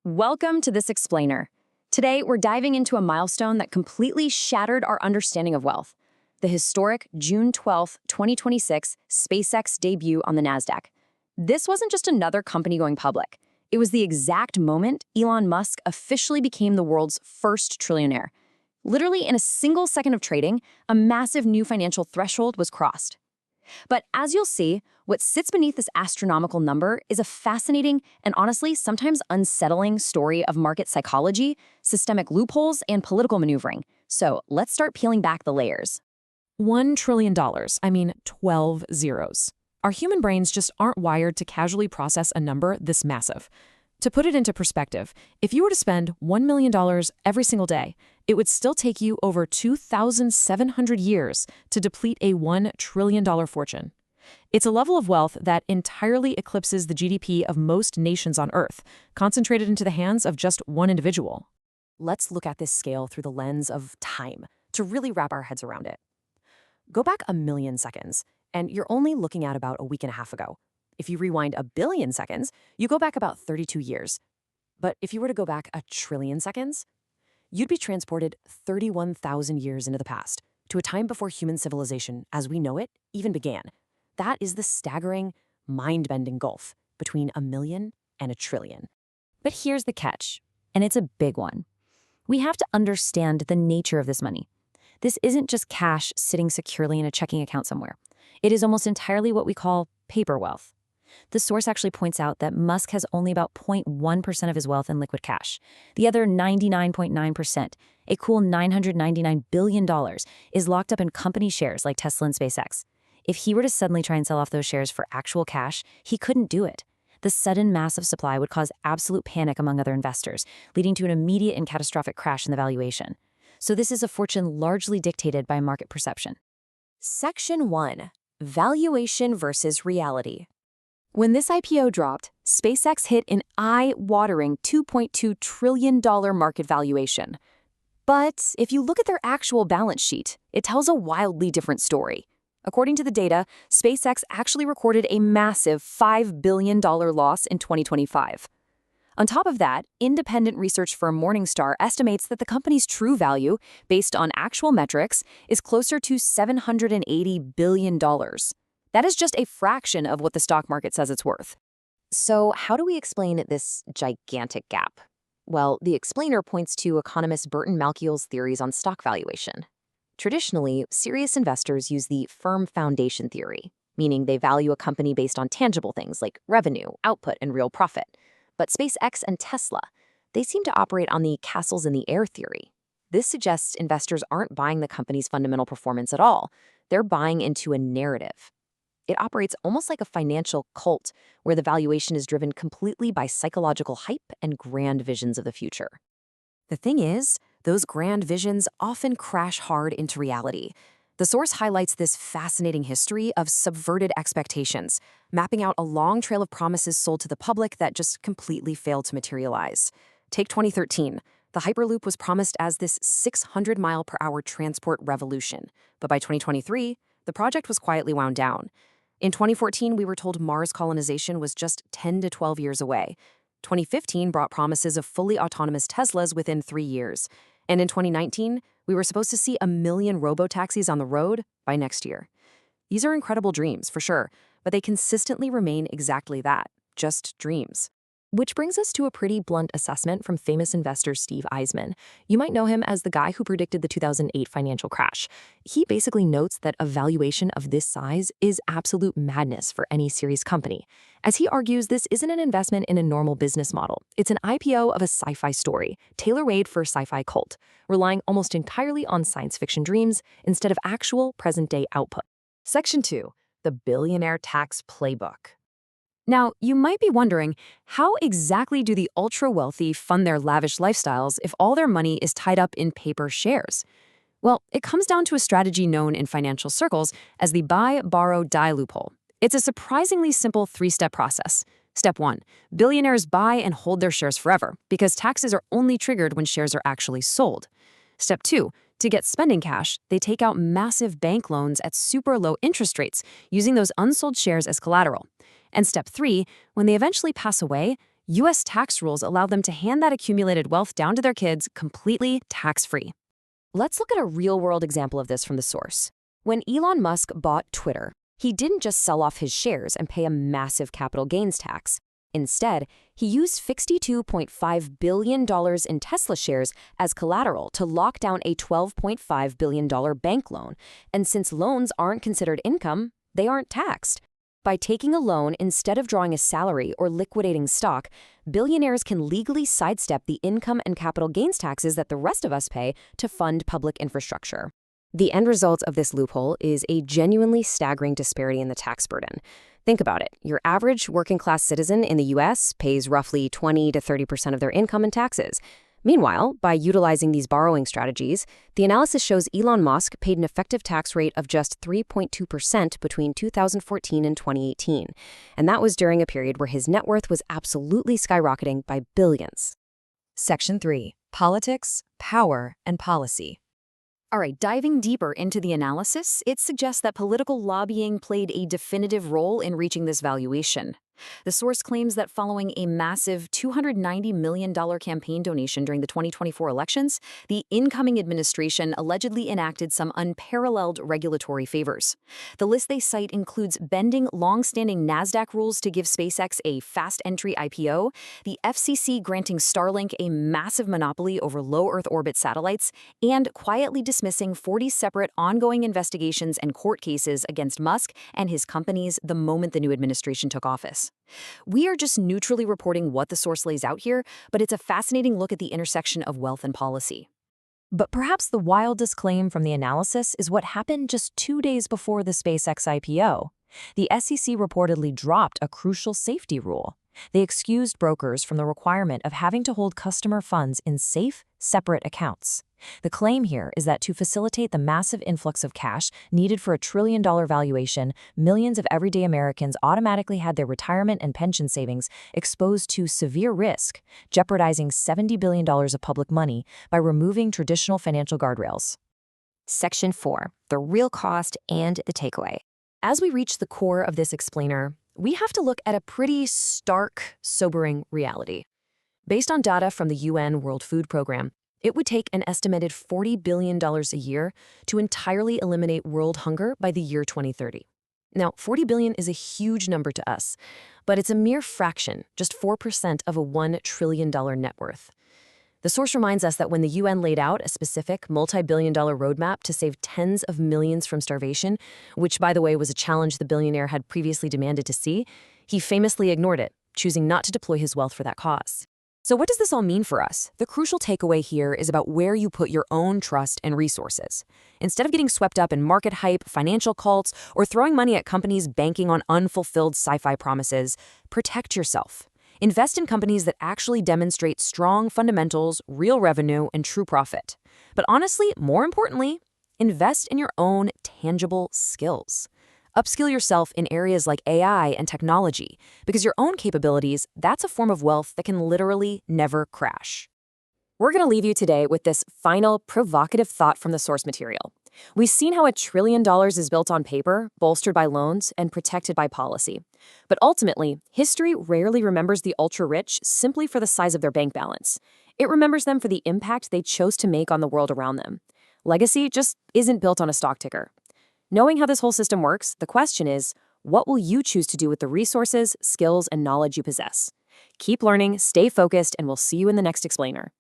Welcome to This Explainer. Today, we're diving into a milestone that completely shattered our understanding of wealth, the historic June 12, 2026 SpaceX debut on the NASDAQ. This wasn't just another company going public. It was the exact moment Elon Musk officially became the world's first trillionaire. Literally in a single second of trading, a massive new financial threshold was crossed. But as you'll see, what sits beneath this astronomical number is a fascinating and honestly sometimes unsettling story of market psychology, systemic loopholes, and political maneuvering. So let's start peeling back the layers. $1 trillion, I mean 12 zeros. Our human brains just aren't wired to casually process a number this massive. To put it into perspective, if you were to spend $1 million every single day, it would still take you over 2,700 years to deplete a $1 trillion fortune. It's a level of wealth that entirely eclipses the GDP of most nations on Earth, concentrated into the hands of just one individual. Let's look at this scale through the lens of time to really wrap our heads around it. Go back a million seconds, and you're only looking at about a week and a half ago. If you rewind a billion seconds, you go back about 32 years. But if you were to go back a trillion seconds, you'd be transported 31,000 years into the past, to a time before human civilization, as we know it, even began. That is the staggering, mind-bending gulf between a million and a trillion. But here's the catch, and it's a big one. We have to understand the nature of this money. This isn't just cash sitting securely in a checking account somewhere. It is almost entirely what we call paper wealth. The source actually points out that Musk has only about 0.1% of his wealth in liquid cash. The other 99.9%, a cool $999 billion, is locked up in company shares like Tesla and SpaceX. If he were to suddenly try and sell off those shares for actual cash, he couldn't do it. The sudden massive supply would cause absolute panic among other investors, leading to an immediate and catastrophic crash in the valuation. So this is a fortune largely dictated by market perception. Section 1. Valuation versus reality. When this IPO dropped, SpaceX hit an eye-watering $2.2 trillion market valuation. But if you look at their actual balance sheet, it tells a wildly different story. According to the data, SpaceX actually recorded a massive $5 billion loss in 2025. On top of that, independent research firm Morningstar estimates that the company's true value, based on actual metrics, is closer to $780 billion. That is just a fraction of what the stock market says it's worth. So how do we explain this gigantic gap? Well, the explainer points to economist Burton Malkiel's theories on stock valuation. Traditionally, serious investors use the firm foundation theory, meaning they value a company based on tangible things like revenue, output, and real profit. But SpaceX and Tesla, they seem to operate on the castles in the air theory. This suggests investors aren't buying the company's fundamental performance at all. They're buying into a narrative. It operates almost like a financial cult, where the valuation is driven completely by psychological hype and grand visions of the future. The thing is, those grand visions often crash hard into reality. The source highlights this fascinating history of subverted expectations, mapping out a long trail of promises sold to the public that just completely failed to materialize. Take 2013. The Hyperloop was promised as this 600-mile-per-hour transport revolution, but by 2023, the project was quietly wound down. In 2014, we were told Mars colonization was just 10 to 12 years away. 2015 brought promises of fully autonomous Teslas within 3 years. And in 2019, we were supposed to see 1 million robo-taxis on the road by next year. These are incredible dreams, for sure, but they consistently remain exactly that, just dreams. Which brings us to a pretty blunt assessment from famous investor Steve Eisman. You might know him as the guy who predicted the 2008 financial crash. He basically notes that a valuation of this size is absolute madness for any serious company. As he argues, this isn't an investment in a normal business model. It's an IPO of a sci-fi story, tailor-made for a sci-fi cult, relying almost entirely on science fiction dreams instead of actual present-day output. Section 2. The Billionaire Tax Playbook. Now, you might be wondering, how exactly do the ultra-wealthy fund their lavish lifestyles if all their money is tied up in paper shares? Well, it comes down to a strategy known in financial circles as the buy, borrow, die loophole. It's a surprisingly simple 3-step process. Step 1. Billionaires buy and hold their shares forever because taxes are only triggered when shares are actually sold. Step 2. To get spending cash, they take out massive bank loans at super low interest rates, using those unsold shares as collateral. And step 3, when they eventually pass away, U.S. tax rules allow them to hand that accumulated wealth down to their kids completely tax-free. Let's look at a real-world example of this from the source. When Elon Musk bought Twitter, he didn't just sell off his shares and pay a massive capital gains tax. Instead, he used $62.5 billion in Tesla shares as collateral to lock down a $12.5 billion bank loan. And since loans aren't considered income, they aren't taxed. By taking a loan instead of drawing a salary or liquidating stock, billionaires can legally sidestep the income and capital gains taxes that the rest of us pay to fund public infrastructure. The end result of this loophole is a genuinely staggering disparity in the tax burden. Think about it. Your average working-class citizen in the U.S. pays roughly 20 to 30% of their income in taxes. Meanwhile, by utilizing these borrowing strategies, the analysis shows Elon Musk paid an effective tax rate of just 3.2% between 2014 and 2018. And that was during a period where his net worth was absolutely skyrocketing by billions. Section 3. Politics, Power, and Policy. All right, diving deeper into the analysis, it suggests that political lobbying played a definitive role in reaching this valuation. The source claims that following a massive $290 million campaign donation during the 2024 elections, the incoming administration allegedly enacted some unparalleled regulatory favors. The list they cite includes bending long-standing NASDAQ rules to give SpaceX a fast entry IPO, the FCC granting Starlink a massive monopoly over low Earth orbit satellites, and quietly dismissing 40 separate ongoing investigations and court cases against Musk and his companies the moment the new administration took office. We are just neutrally reporting what the source lays out here, but it's a fascinating look at the intersection of wealth and policy. But perhaps the wildest claim from the analysis is what happened just 2 days before the SpaceX IPO. The SEC reportedly dropped a crucial safety rule. They excused brokers from the requirement of having to hold customer funds in safe, separate accounts. The claim here is that to facilitate the massive influx of cash needed for a $1 trillion valuation, millions of everyday Americans automatically had their retirement and pension savings exposed to severe risk, jeopardizing $70 billion of public money by removing traditional financial guardrails. Section 4. The real cost and the takeaway. As we reach the core of this explainer, we have to look at a pretty stark, sobering reality. Based on data from the UN World Food Program, it would take an estimated $40 billion a year to entirely eliminate world hunger by the year 2030. Now, $40 billion is a huge number to us, but it's a mere fraction, just 4% of a $1 trillion net worth. The source reminds us that when the UN laid out a specific multi-billion-dollar roadmap to save tens of millions from starvation, which, by the way, was a challenge the billionaire had previously demanded to see, he famously ignored it, choosing not to deploy his wealth for that cause. So what does this all mean for us? The crucial takeaway here is about where you put your own trust and resources. Instead of getting swept up in market hype, financial cults, or throwing money at companies banking on unfulfilled sci-fi promises, protect yourself. Invest in companies that actually demonstrate strong fundamentals, real revenue, and true profit. But honestly, more importantly, invest in your own tangible skills. Upskill yourself in areas like AI and technology, because your own capabilities, that's a form of wealth that can literally never crash. We're going to leave you today with this final provocative thought from the source material. We've seen how $1 trillion is built on paper, bolstered by loans, and protected by policy. But ultimately, history rarely remembers the ultra-rich simply for the size of their bank balance. It remembers them for the impact they chose to make on the world around them. Legacy just isn't built on a stock ticker. Knowing how this whole system works, the question is, what will you choose to do with the resources, skills, and knowledge you possess? Keep learning, stay focused, and we'll see you in the next explainer.